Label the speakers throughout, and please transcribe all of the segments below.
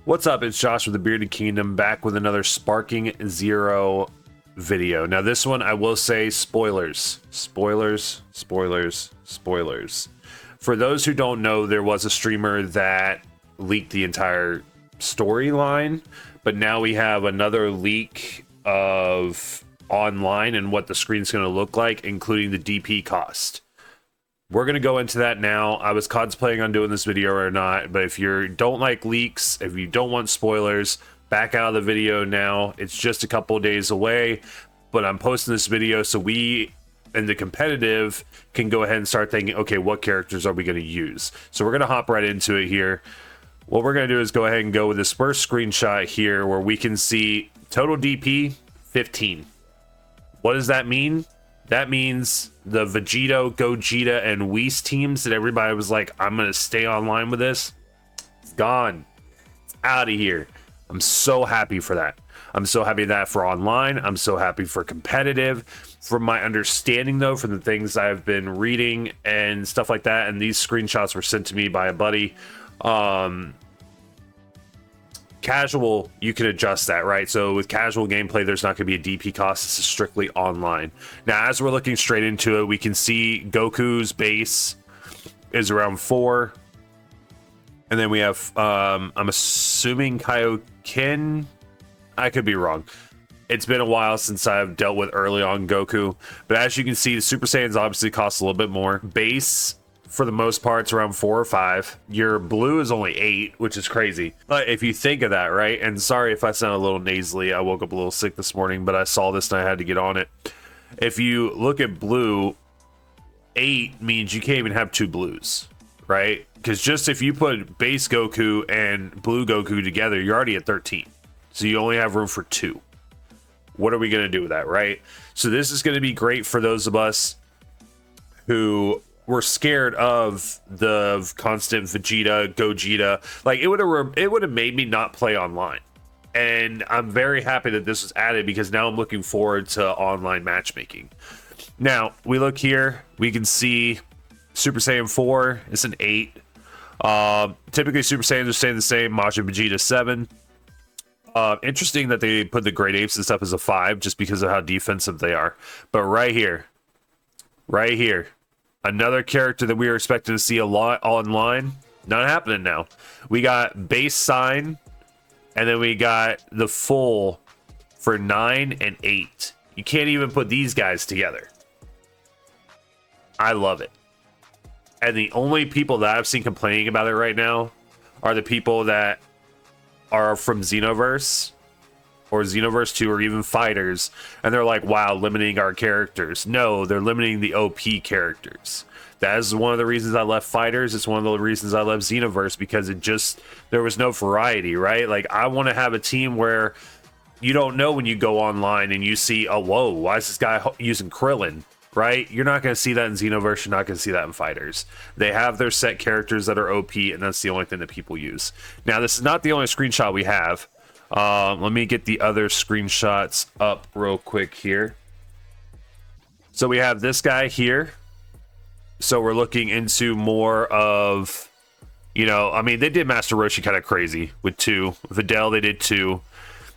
Speaker 1: What's up? It's Josh with the Bearded Kingdom, back with another Sparking Zero video. Now this one, I will say spoilers. Spoilers. For those who don't know, there was a streamer that leaked the entire storyline, but now we have another leak of online and what the screen's going to look like, including the DP cost. We're going to go into that now. I was contemplating on doing this video or not, but if you don't like leaks, if you don't want spoilers, back out of the video now. It's just a couple of days away, but I'm posting this video so we in the competitive can go ahead and start thinking, okay, what characters are we going to use? So we're going to hop right into it here. What we're going to do is go ahead and go with this first screenshot here where we can see total DP 15. What does that mean? That means the Vegito, Gogeta, and Whis teams that everybody was like, I'm going to stay online with this. It's gone. It's out of here. I'm so happy for that. I'm so happy that for online. I'm so happy for competitive. From my understanding, though, from the things I've been reading and stuff like that, and these screenshots were sent to me by a buddy. Casual, you can adjust that, right? So with casual gameplay, there's not going to be a DP cost. This is strictly online. Now, as we're looking straight into it, we can see Goku's base is around 4. And then we have, I'm assuming Kaioken. I could be wrong. It's been a while since I've dealt with early on Goku. But as you can see, the Super Saiyans obviously cost a little bit more. Base, for the most part, it's around 4 or 5. Your blue is only 8, which is crazy. But if you think of that, right? And sorry if I sound a little nasally. I woke up a little sick this morning, but I saw this and I had to get on it. If you look at blue, 8 means you can't even have 2 blues, right? Because just if you put base Goku and blue Goku together, you're already at 13. So you only have room for 2. What are we going to do with that, right? So this is going to be great for those of us who were scared of the constant Vegeta, Gogeta. Like, it would have made me not play online. And I'm very happy that this was added because now I'm looking forward to online matchmaking. Now, we look here, we can see Super Saiyan 4 is an 8. Typically, Super Saiyans are staying the same. Majin Vegeta 7. Interesting that they put the Great Apes and stuff as a 5 just because of how defensive they are. But right here, another character that we were expecting to see a lot online, not happening now. We got base sign, and then we got the full for 9 and 8. You can't even put these guys together. I love it. And the only people that I've seen complaining about it right now are the people that are from Xenoverse or Xenoverse 2 or even Fighters, and they're like, wow, limiting our characters. No, they're limiting the OP characters. That is one of the reasons I left Fighters. It's one of the reasons I left Xenoverse, because there was no variety, right? Like, I want to have a team where you don't know when you go online and you see, oh, whoa, why is this guy using Krillin? Right? You're not going to see that in Xenoverse. You're not going to see that in Fighters. They have their set characters that are OP, and that's the only thing that people use. Now, this is not the only screenshot we have. Let me get the other screenshots up real quick here. So we have this guy here. So we're looking into more of, I mean, they did Master Roshi kind of crazy with 2. Videl, they did 2.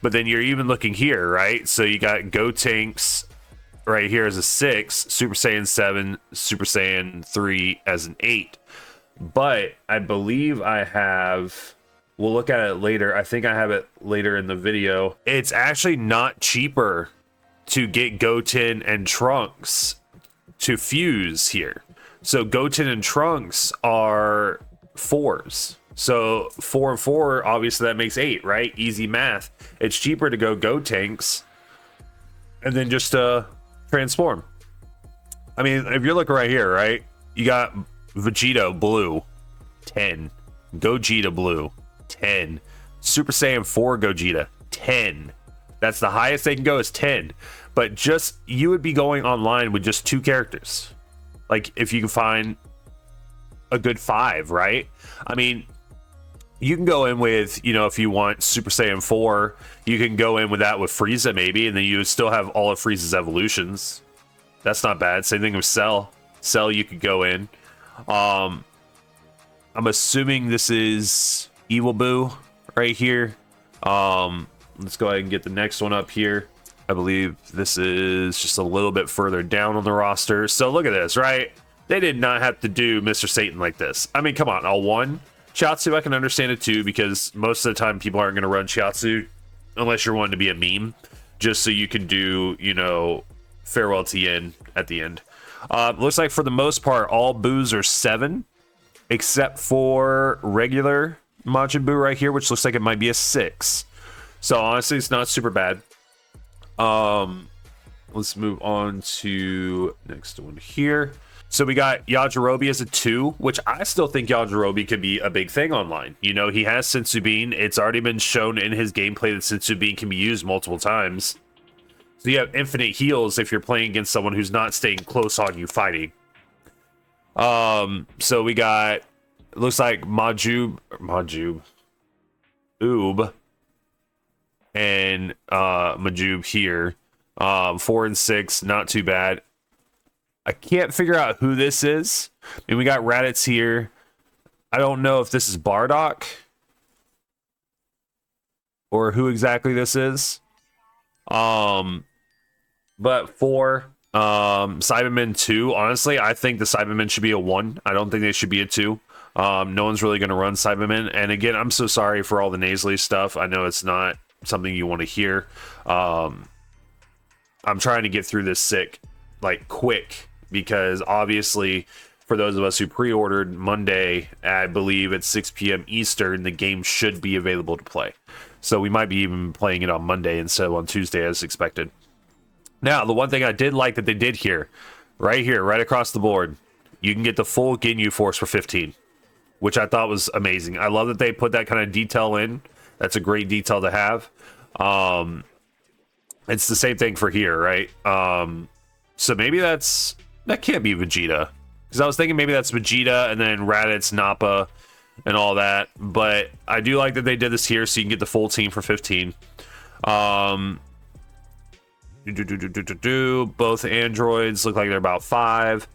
Speaker 1: But then you're even looking here, right? So you got Gotenks right here as a 6, Super Saiyan 7, Super Saiyan 3 as an 8. But I believe I have, we'll look at it later. I think I have it later in the video. It's actually not cheaper to get Goten and Trunks to fuse here. So Goten and Trunks are 4s. So 4 and 4, obviously that makes 8, right? Easy math. It's cheaper to go Gotenks and then just transform. I mean, if you're looking right here, right? You got Vegito blue, 10. Gogeta blue, 10. Super Saiyan 4 Gogeta, 10. That's the highest they can go, is 10. But just, you would be going online with just 2 characters. Like, if you can find a good 5, right? I mean, you can go in with, if you want Super Saiyan 4, you can go in with that with Frieza maybe, and then you would still have all of Frieza's evolutions. That's not bad. Same thing with Cell. Cell, you could go in. I'm assuming this is Evil Boo right here. Let's go ahead and get the next one up here. I believe this is just a little bit further down on the roster. So look at this, right? They did not have to do Mr. Satan like this. I mean, come on, a 1. Shiatsu, I can understand it too, because most of the time people aren't going to run Shiatsu unless you're wanting to be a meme, just so you can do, you know, Farewell Tien at the end. Looks like for the most part, all boos are 7, except for regular Majin Buu right here, which looks like it might be a 6. So honestly, it's not super bad. Let's move on to next one here. So we got Yajirobe as a 2, which I still think Yajirobe could be a big thing online. You know, he has Sensubin. It's already been shown in his gameplay that Sensubin can be used multiple times. So you have infinite heals if you're playing against someone who's not staying close on you fighting. So we got, it looks like Oob, and Majub here. 4 and 6, not too bad. I can't figure out who this is. I mean, we got Raditz here. I don't know if this is Bardock or who exactly this is. But 4, Cybermen 2. Honestly, I think the Cybermen should be a 1. I don't think they should be a 2. No one's really going to run Cybermen. And again, I'm so sorry for all the nasally stuff. I know it's not something you want to hear. I'm trying to get through this sick, like, quick, because obviously for those of us who pre-ordered Monday, I believe at 6 p.m. Eastern, the game should be available to play. So we might be even playing it on Monday instead of on Tuesday as expected. Now, the one thing I did like that they did here, right across the board, you can get the full Ginyu Force for 15, which I thought was amazing. I love that they put that kind of detail in. That's a great detail to have. It's the same thing for here, right? So maybe that can't be Vegeta, because I was thinking maybe that's Vegeta and then Raditz, Nappa, and all that. But I do like that they did this here, so you can get the full team for 15. Both androids look like they're about 5.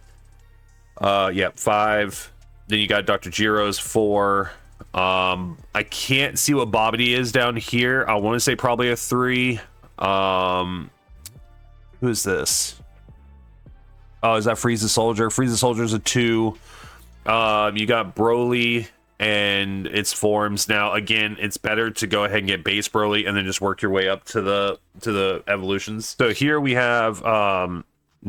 Speaker 1: Yep, 5. Then you got Dr. Jiro's 4. I can't see what Babidi is down here. I want to say probably a 3. Who's this? Oh, is that Frieza Soldier? Frieza Soldier's a 2. You got Broly and its forms. Now, again, it's better to go ahead and get base Broly and then just work your way up to the evolutions. So here we have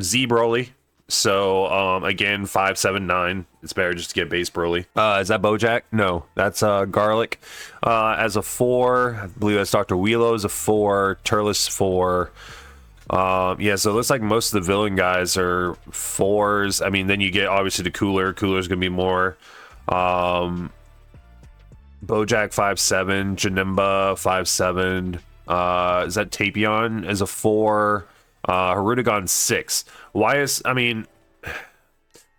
Speaker 1: Z Broly. So again, 5, 7, 9. It's better just to get base Broly. Is that Bojack? No, that's Garlic. As a 4, I believe that's Dr. Wheelo as a 4. Turles 4. Yeah, so it looks like most of the villain guys are 4s. I mean, then you get obviously the Cooler. Cooler's gonna be more. Bojack 5-7, Janemba 5-7. Is that Tapion as a 4? Harudagon 6. Why is, I mean,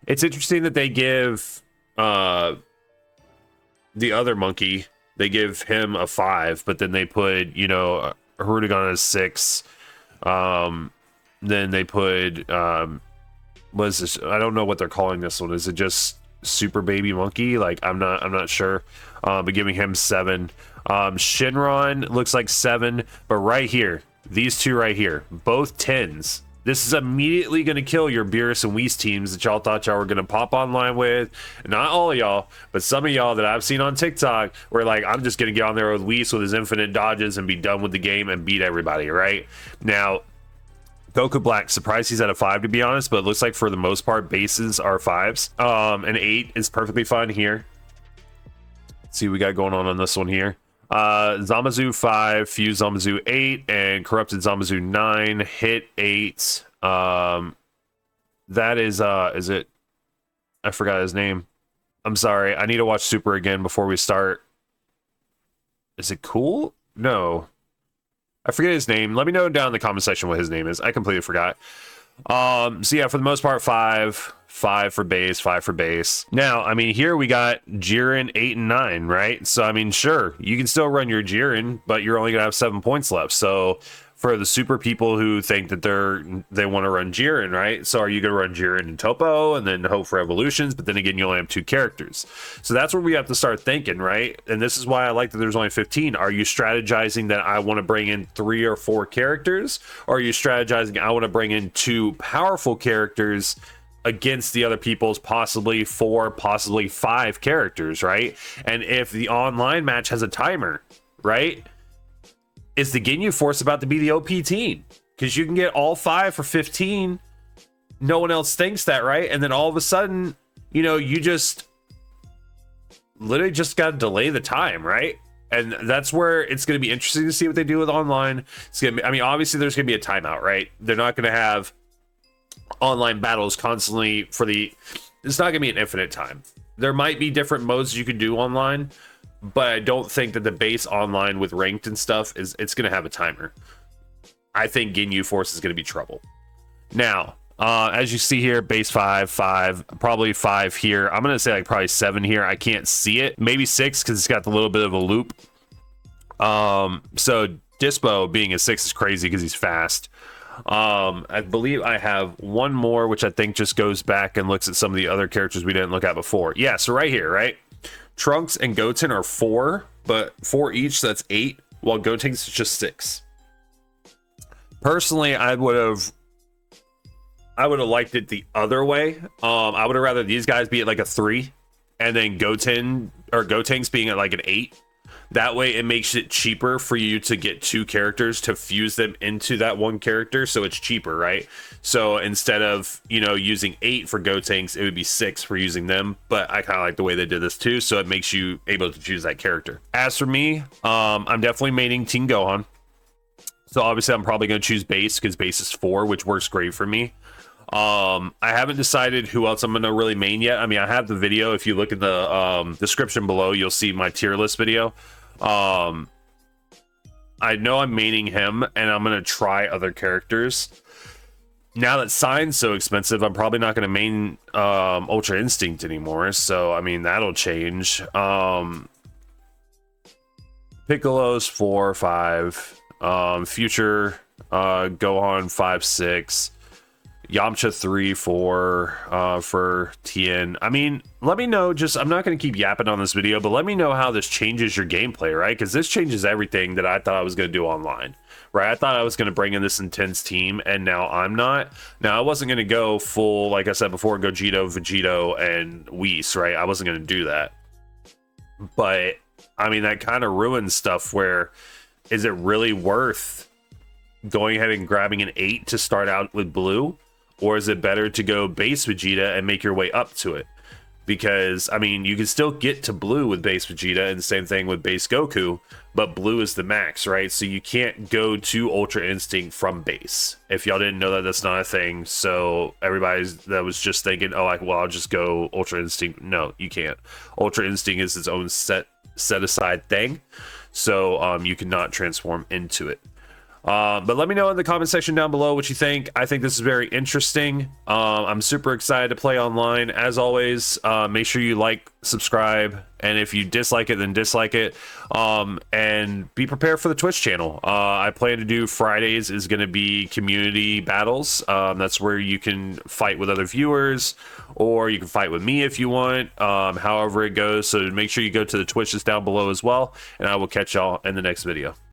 Speaker 1: it's interesting that they give the other monkey, they give him a 5, but then they put, you know, Harudagon as 6. Then they put what is this? I don't know what they're calling this one. Is it just Super Baby Monkey? Like, I'm not sure. But giving him 7. Shinron looks like 7, but right here, these two right here, both 10s. This is immediately going to kill your Beerus and Whis teams that y'all thought y'all were going to pop online with. Not all of y'all, but some of y'all that I've seen on TikTok where, like, I'm just going to get on there with Whis with his infinite dodges and be done with the game and beat everybody, right? Now, Goku Black, surprised he's at a 5, to be honest, but it looks like for the most part, bases are 5s. An 8 is perfectly fine here. Let's see what we got going on this one here. Zamazu 5, Fused Zamazu 8, and Corrupted Zamazu 9, Hit 8. That is it? I forgot his name. I'm sorry. I need to watch Super again before we start. Is it Cool? No. I forget his name. Let me know down in the comment section what his name is. I completely forgot. So yeah, for the most part, 5 for base, 5 for base. Now, I mean, here we got Jiren 8 and 9, right? So I mean, sure, you can still run your Jiren, but you're only gonna have 7 points left. So for the super people who think that they want to run Jiren, right? So are you going to run Jiren and Topo and then hope for evolutions? But then again, you only have 2 characters. So that's where we have to start thinking, right? And this is why I like that there's only 15. Are you strategizing that I want to bring in 3 or 4 characters? Or are you strategizing I want to bring in 2 powerful characters against the other people's possibly 4, possibly 5 characters, right? And if the online match has a timer, right? Is the Ginyu Force about to be the OP team? Because you can get all 5 for 15. No one else thinks that, right? And then all of a sudden, you know, you just literally just got to delay the time, right? And that's where it's going to be interesting to see what they do with online. It's going to be, I mean, obviously there's going to be a timeout, right? They're not going to have online battles constantly for the, it's not going to be an infinite time. There might be different modes you can do online, but I don't think that the base online with ranked and stuff it's going to have a timer. I think Ginyu Force is going to be trouble. Now, as you see here, base 5, probably 5 here. I'm going to say like probably 7 here. I can't see it. Maybe 6 because it's got the little bit of a loop. So Dispo being a 6 is crazy because he's fast. I believe I have one more, which I think just goes back and looks at some of the other characters we didn't look at before. Yeah, so right here, right? Trunks and Goten are 4, but 4 each, so that's 8, while Gotenks is just 6. Personally, I would have liked it the other way. I would have rather these guys be at like a 3, and then Gotenks being at like an 8. That way it makes it cheaper for you to get 2 characters to fuse them into that one character, so it's cheaper, right? So instead of, you know, using 8 for Gotenks, it would be 6 for using them. But I kind of like the way they did this too, so it makes you able to choose that character. As for me, I'm definitely maining Team Gohan. So obviously I'm probably going to choose base because base is 4, which works great for me. I haven't decided who else I'm going to really main yet. I mean, I have the video. If you look in the description below, you'll see my tier list video. I know I'm maining him, and I'm going to try other characters. Now that Sign's so expensive, I'm probably not going to main Ultra Instinct anymore. So, I mean, that'll change. Piccolo's 4, 5. Future Gohan 5, 6. Yamcha 3, 4 for Tien. I mean, let me know. Just, I'm not going to keep yapping on this video, but let me know how this changes your gameplay, right? Because this changes everything that I thought I was going to do online, right? I thought I was going to bring in this intense team, and now I'm not. Now, I wasn't going to go full, like I said before, Gogeta, Vegito, and Whis, right? I wasn't going to do that. But, I mean, that kind of ruins stuff where, is it really worth going ahead and grabbing an 8 to start out with blue? Or is it better to go base Vegeta and make your way up to it? Because, I mean, you can still get to blue with base Vegeta, and same thing with base Goku, but blue is the max, right? So you can't go to Ultra Instinct from base. If y'all didn't know that, that's not a thing. So everybody that was just thinking, oh, like, well, I'll just go Ultra Instinct. No, you can't. Ultra Instinct is its own set aside thing. So you cannot transform into it. But let me know in the comment section down below what you think. I think this is very interesting. I'm super excited to play online. As always, make sure you like, subscribe, and if you dislike it, then dislike it. And be prepared for the Twitch channel. I plan to do Fridays is going to be community battles. That's where you can fight with other viewers, or you can fight with me if you want, however it goes. So make sure you go to the Twitch that's down below as well, and I will catch y'all in the next video.